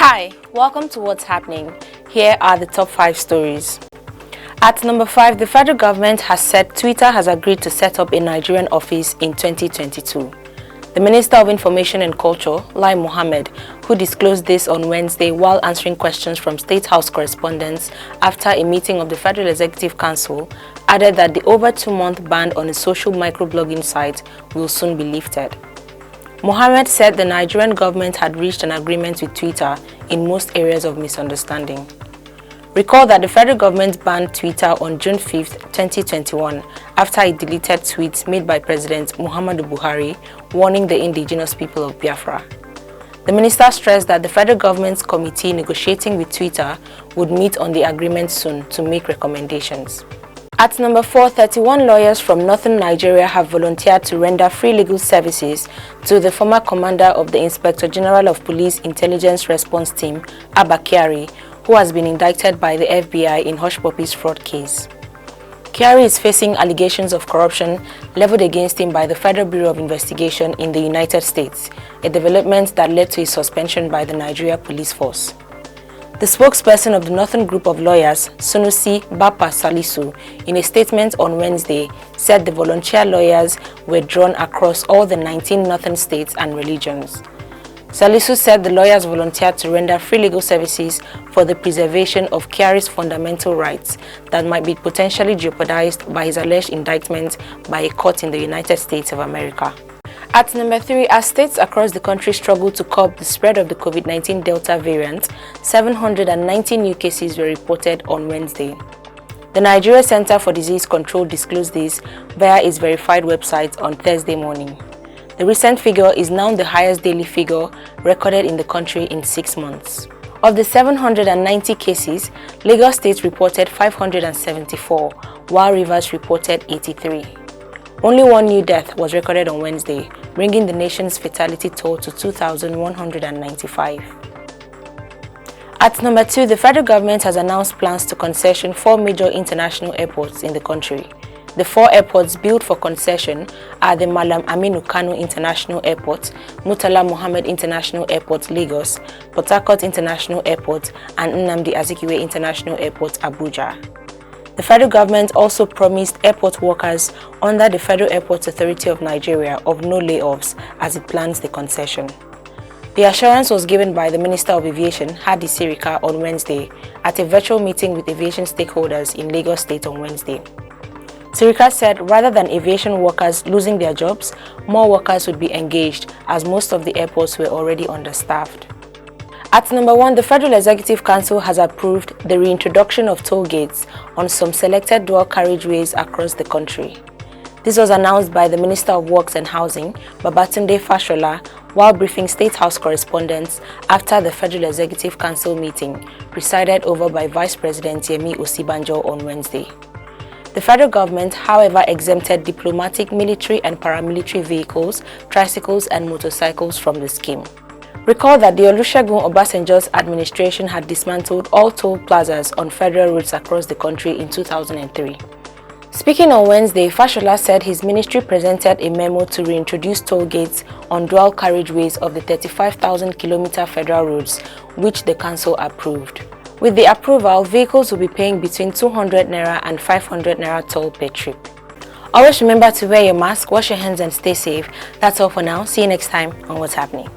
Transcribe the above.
Hi, welcome to What's Happening. Here are the top 5 stories. At number 5, the federal government has said Twitter has agreed to set up a Nigerian office in 2022. The Minister of Information and Culture, Lai Mohammed, who disclosed this on Wednesday while answering questions from State House correspondents after a meeting of the Federal Executive Council, added that the over 2-month ban on a social microblogging site will soon be lifted. Mohammed said the Nigerian government had reached an agreement with Twitter in most areas of misunderstanding. Recall that the federal government banned Twitter on June 5, 2021, after it deleted tweets made by President Muhammadu Buhari warning the indigenous people of Biafra. The minister stressed that the federal government's committee negotiating with Twitter would meet on the agreement soon to make recommendations. At number 4, 31 lawyers from northern Nigeria have volunteered to render free legal services to the former commander of the Inspector General of Police Intelligence Response Team, Abba Kyari, who has been indicted by the FBI in Hush Puppy's fraud case. Kyari is facing allegations of corruption leveled against him by the Federal Bureau of Investigation in the United States, a development that led to his suspension by the Nigeria Police Force. The spokesperson of the Northern Group of Lawyers, Sunusi Bapa Salisu, in a statement on Wednesday, said the volunteer lawyers were drawn across all the 19 northern states and religions. Salisu said the lawyers volunteered to render free legal services for the preservation of Kyari's fundamental rights that might be potentially jeopardized by his alleged indictment by a court in the United States of America. At number 3, as states across the country struggle to curb the spread of the COVID-19 Delta variant, 790 new cases were reported on Wednesday. The Nigeria Center for Disease Control disclosed this via its verified website on Thursday morning. The recent figure is now the highest daily figure recorded in the country in 6 months. Of the 790 cases, Lagos State reported 574, while Rivers reported 83. Only one new death was recorded on Wednesday, bringing the nation's fatality toll to 2,195. At number 2, the federal government has announced plans to concession 4 major international airports in the country. The 4 airports built for concession are the Malam Aminu Kano International Airport, Murtala Mohammed International Airport, Lagos, Port Harcourt International Airport, and Nnamdi Azikiwe International Airport, Abuja. The federal government also promised airport workers under the Federal Airports Authority of Nigeria of no layoffs as it plans the concession. The assurance was given by the Minister of Aviation, Hadi Sirika, on Wednesday at a virtual meeting with aviation stakeholders in Lagos State on Wednesday. Sirika said rather than aviation workers losing their jobs, more workers would be engaged as most of the airports were already understaffed. At number 1, the Federal Executive Council has approved the reintroduction of tollgates on some selected dual carriageways across the country. This was announced by the Minister of Works and Housing, Babatunde Fashola, while briefing State House correspondents after the Federal Executive Council meeting, presided over by Vice President Yemi Osibanjo on Wednesday. The federal government, however, exempted diplomatic, military and paramilitary vehicles, tricycles and motorcycles from the scheme. Recall that the Olusegun Obasanjo's administration had dismantled all toll plazas on federal roads across the country in 2003. Speaking on Wednesday, Fashola said his ministry presented a memo to reintroduce toll gates on dual carriageways of the 35,000-kilometer federal roads, which the council approved. With the approval, vehicles will be paying between 200 naira and 500 naira toll per trip. Always remember to wear your mask, wash your hands and stay safe. That's all for now. See you next time on What's Happening.